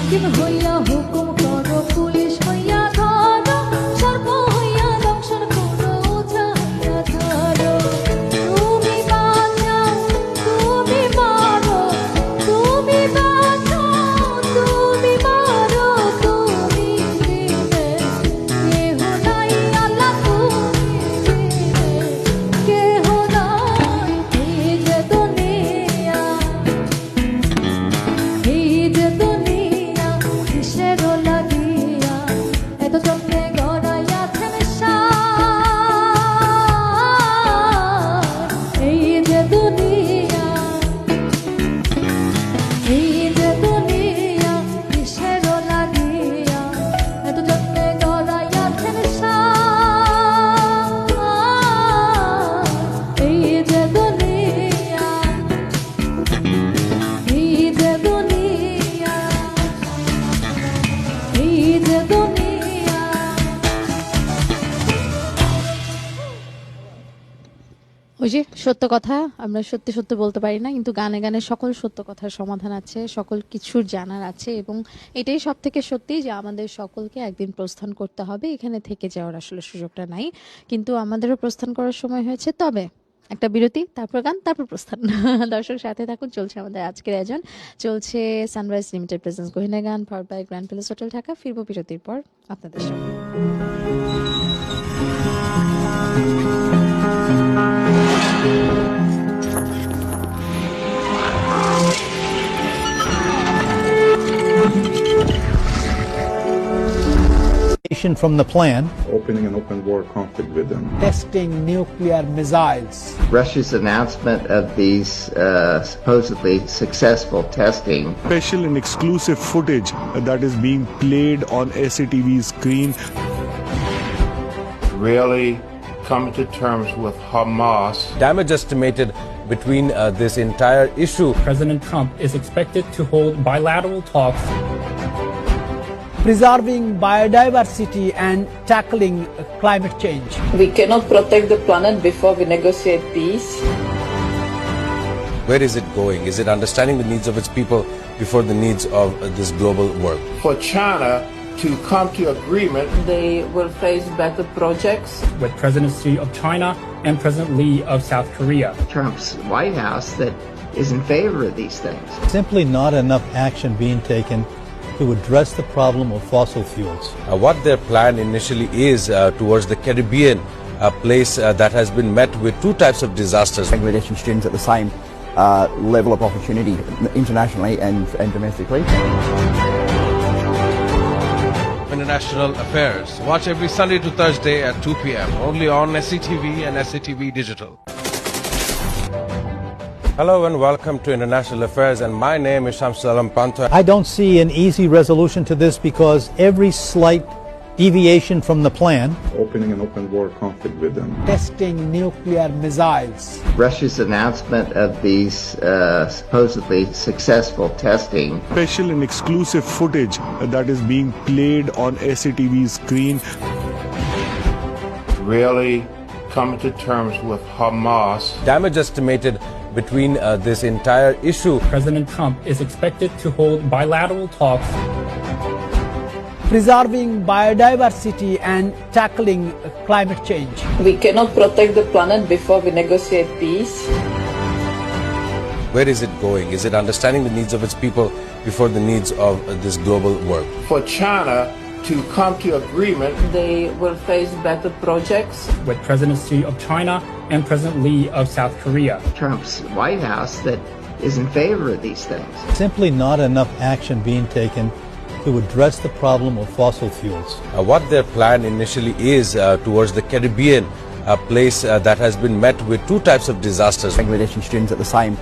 হাকিম হইয়া হুকুম করো, পুলিশ হইয়া ধরো, সর্প হইয়া দংশন করো, চাহিয়া ধরো। তুমি বাঁচাও, তুমি মারো, তুমি বাঁচাও, তুমি মারো, তুমি দিবে, কেহ নাই আল্লাহ তুমি দিবে, কেহ নাই। এই যে দুনিয়া, এই যে দুনিয়া, কিসেরও লাগিয়া এত যত্নে গড়াইয়াছেন সার। এই যে দুনিয়া, এই যে দুনিয়া, কিসেরও লাগিয়া এত যত্নে গড়াইয়াছেন সার। এই যে দুনিয়া, এই যে দুনিয়া, এই যে দুনিয়া। ওই যে সত্য কথা, আমরা সত্যি সত্য বলতে পারি না, কিন্তু গানে গানে সকল সত্য কথার সমাধান আছে, সকল কিছুর জানার আছে, এবং এটাই সব থেকে সত্যি যে আমাদের সকলকে একদিন প্রস্থান করতে হবে, এখানে থেকে যাওয়ার আসলে সুযোগটা নাই, কিন্তু আমাদেরও প্রস্থান করার সময় হয়েছে। তবে একটা বিরতি, তারপর গান, তারপর প্রস্থান। দর্শক সাথে থাকুন, চলছে আমাদের আজকের আয়োজন, চলছে সানরাইজ লিমিটেড প্রেজেন্স গহিনা গান powered by Grand Palace Hotel Dhaka. ফিরবো বিরতির পর আপনাদের সঙ্গে। From the plan, opening an open war conflict with them. testing nuclear missiles. Russia's announcement of these supposedly successful testing Special and exclusive footage that is being played on SATV's screen. Really come to terms with Hamas. Damage estimated between this entire issue. President Trump is expected to hold bilateral talks. Preserving biodiversity and tackling climate change. We cannot protect the planet before we negotiate peace. Where is it going? Is it understanding the needs of its people before the needs of this global world? For China to come to agreement, They will face better projects. With President Xi of China and President Lee of South Korea. Trump's White House that is in favor of these things. simply not enough action being taken to address the problem of fossil fuels. What their plan initially is towards the Caribbean, a place that has been met with two types of disasters. Bangladeshi students at the same level of opportunity internationally and domestically. International Affairs. Watch every Sunday to Thursday at 2 p.m. only on SCTV and SCTV Digital. Hello and welcome to International Affairs, and my name is Shamsul Alam Pantha. I don't see an easy resolution to this because every slight deviation from the plan Opening an open war conflict with them. Testing nuclear missiles. Russia's announcement of these supposedly successful testing Special and exclusive footage that is being played on SATV's screen. really come to terms with Hamas. Damage estimated between this entire issue. President Trump is expected to hold bilateral talks. Preserving biodiversity and tackling climate change. We cannot protect the planet before we negotiate peace. Where is it going? Is it understanding the needs of its people before the needs of this global world? For China to come to agreement, They will face better projects. With President Xi of China and President Lee of South Korea. Trump's White House that is in favor of these things. simply not enough action being taken to address the problem of fossil fuels. What their plan initially is towards the Caribbean, a place that has been met with two types of disasters. Bangladeshi students at the same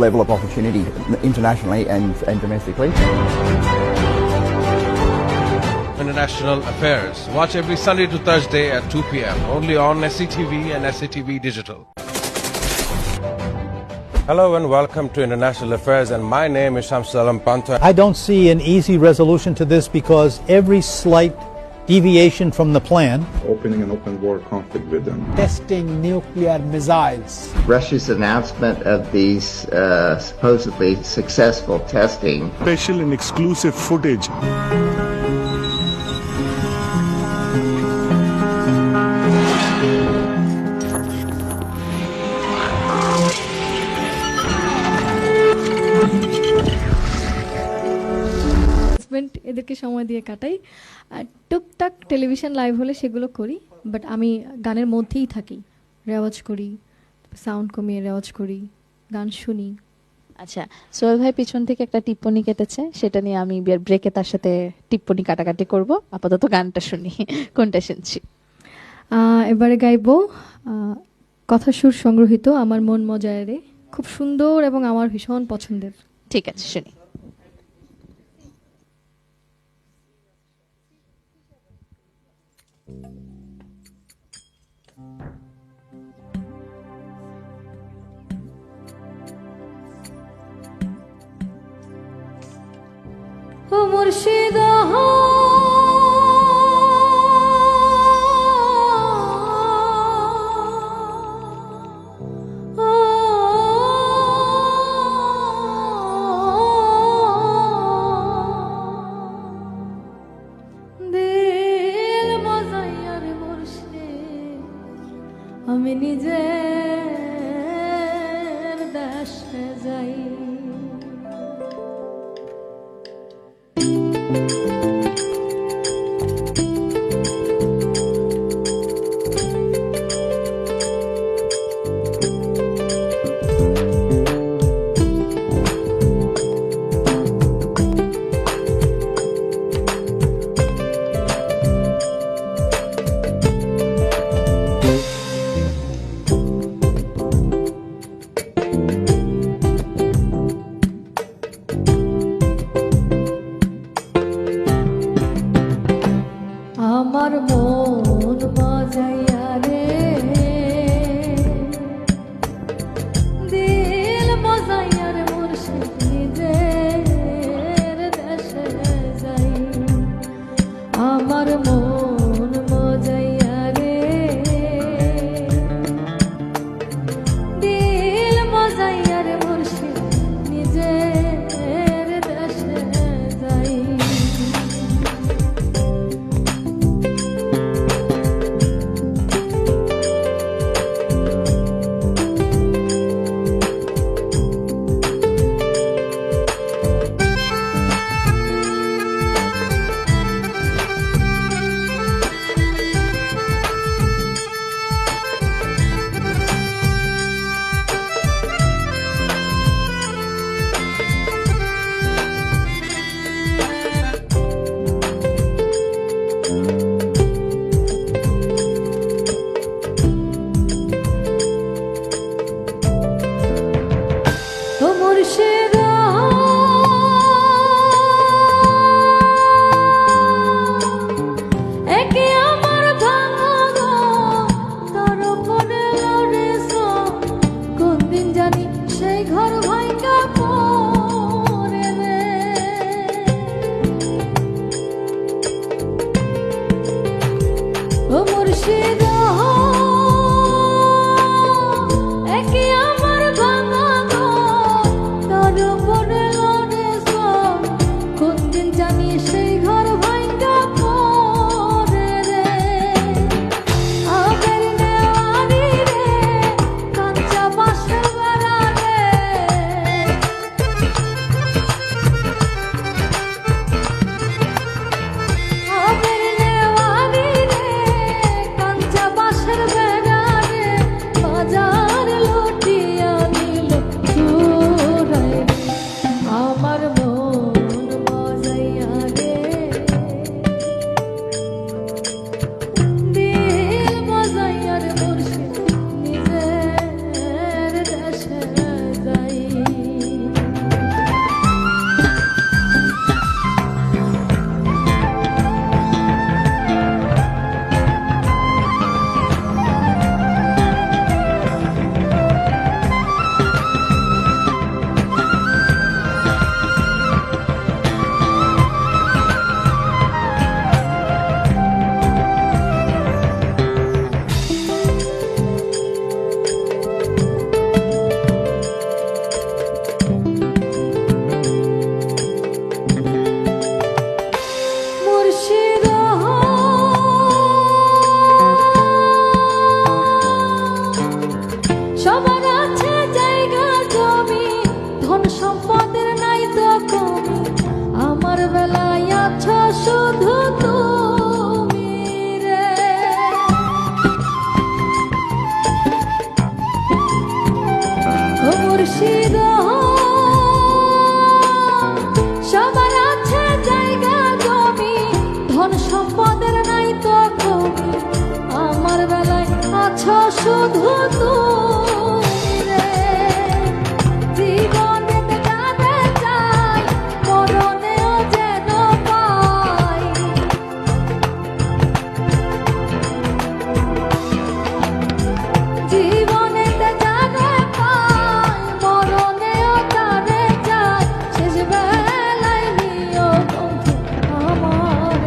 level of opportunity internationally and domestically. International Affairs. Watch every Sunday to Thursday at 2 p.m. only on SCTV and SCTV Digital. Hello and welcome to International Affairs, and my name is Shamsul Alam Pantha. I don't see an easy resolution to this because every slight deviation from the plan, opening an open war conflict with them. testing nuclear missiles, Russia's announcement of these supposedly successful testing, Special and exclusive footage. Husband এদেরকে সময় দিয়ে কাটাই আর টুকটাক television live হলে সেগুলো করি but আমি গানের মধ্যেই থাকি রেওয়াজ করি সাউন্ড কমিয়ে রেওয়াজ করি গান শুনি আচ্ছা, সোহেল ভাই পিছন থেকে একটা টিপ্পনি কেটেছে, সেটা নিয়ে আমি ব্রেকে তার সাথে টিপ্পনি কাটাকাটি করব। আপাতত গানটা শুনি, কোনটা শুনছি? এবারে গাইবো কথা সুর সংগ্রহীত আমার মন মজায় রে, খুব সুন্দর এবং আমার ভীষণ পছন্দের। ঠিক আছে, শুনি। ও মুর্শিদ দিল মজাইয়ার মুর্শিদ আমি নিজের দেশে যাই। বেলায় আছো শুধু তুমি রে। ও মুর্শিদ সবার আছে জায়গা জমি, ধন সম্পদের নাই তো কমি, আমার বেলায় আছো শুধু তুমি রে। জীবনে যাবে চাই, মরণেও যেন পাই, জীবনে যাবে পাই, মরণেও তারে চাই, শেষ বেলায় নিও বন্ধু আমার,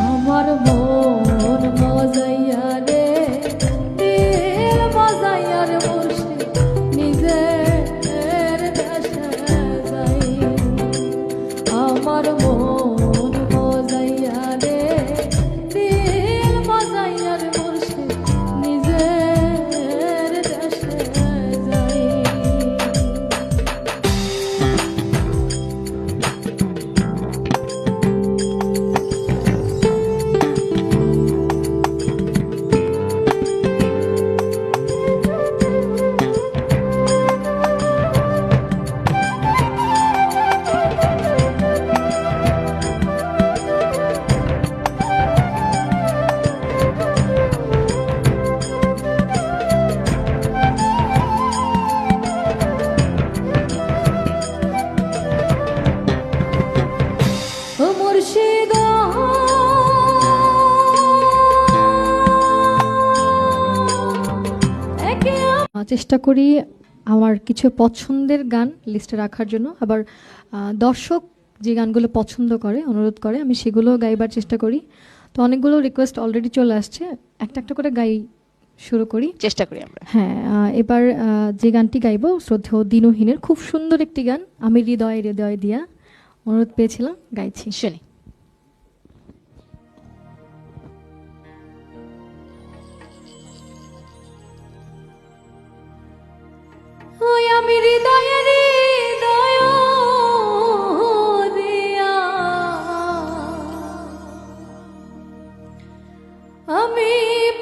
আমার মন মজাইয়া রে, দিল মজাইয়া রে মুর্শিদ নিজের দেশে যাই। আমার মন মজাইয়া রে, দিল মজাইয়া রে মুর্শিদ নিজের দেশে যাই। ও মুর্শিদ চেষ্টা করি আমার কিছু পছন্দের গান লিস্টে রাখার জন্য, আবার দর্শক যে গানগুলো পছন্দ করে অনুরোধ করে আমি সেগুলো গাইবার চেষ্টা করি। তো অনেকগুলো রিকোয়েস্ট অলরেডি চলে আসছে, একটা একটা করে গাই শুরু করি, চেষ্টা করি আমরা। হ্যাঁ এবার যে গানটি গাইবো শ্রদ্ধেয় দিনহীনের খুব সুন্দর একটি গান, আমি হৃদয় হৃদয় দিয়া, অনুরোধ পেয়েছিলাম, গাইছি। শুনি। ওই আমি হৃদয় হৃদয় দিয়া, আমি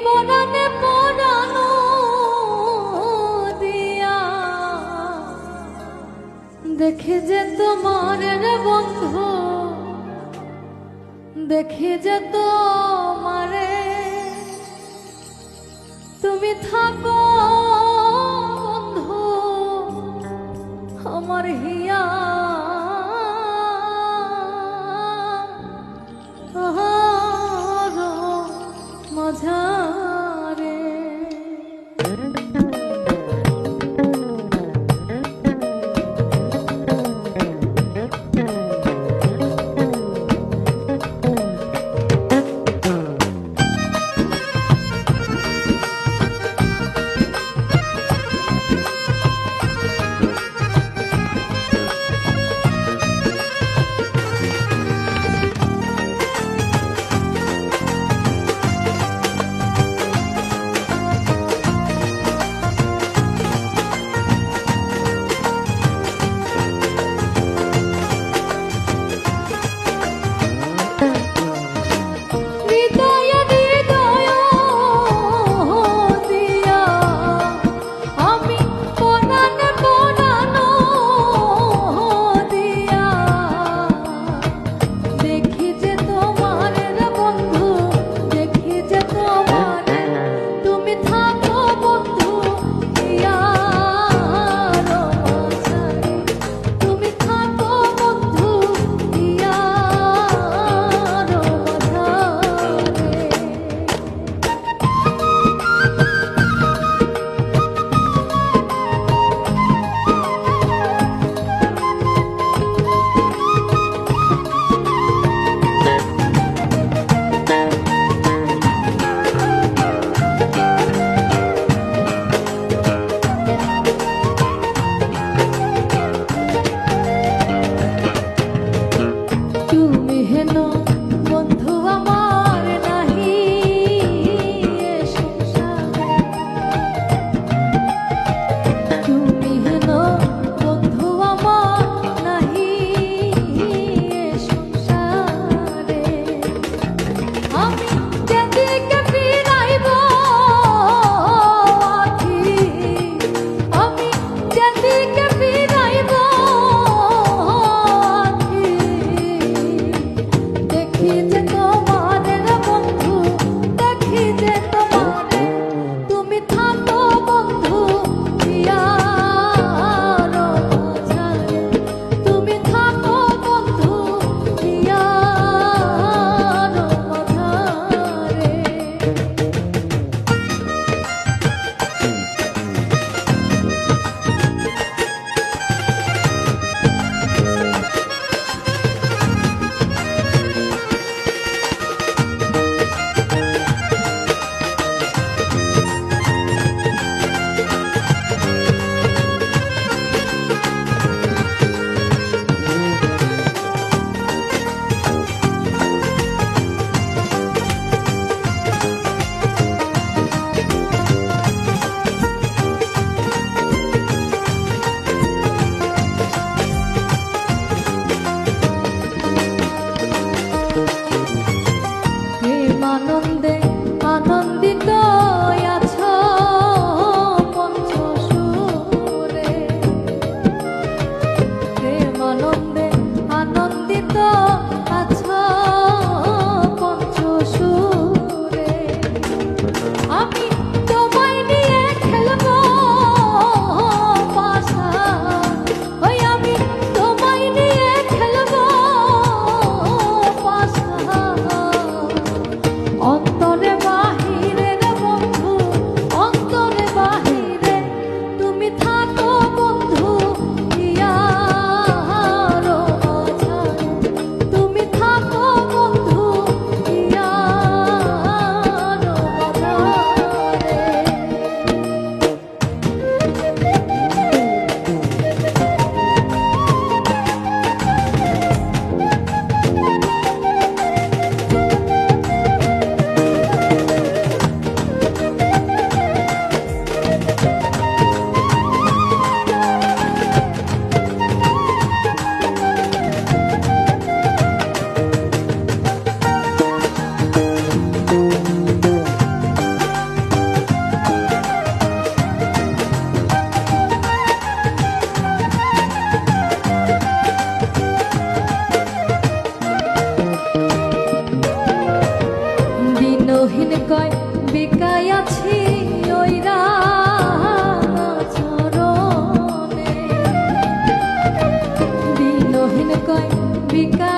পরাণে পরানো দিয়া, দেখে যে তোমার রে বন্ধু, দেখে যে তোমারে, তুমি থাকো বন্ধু আমার হিয়া, মাঝারে। আফ্রিকা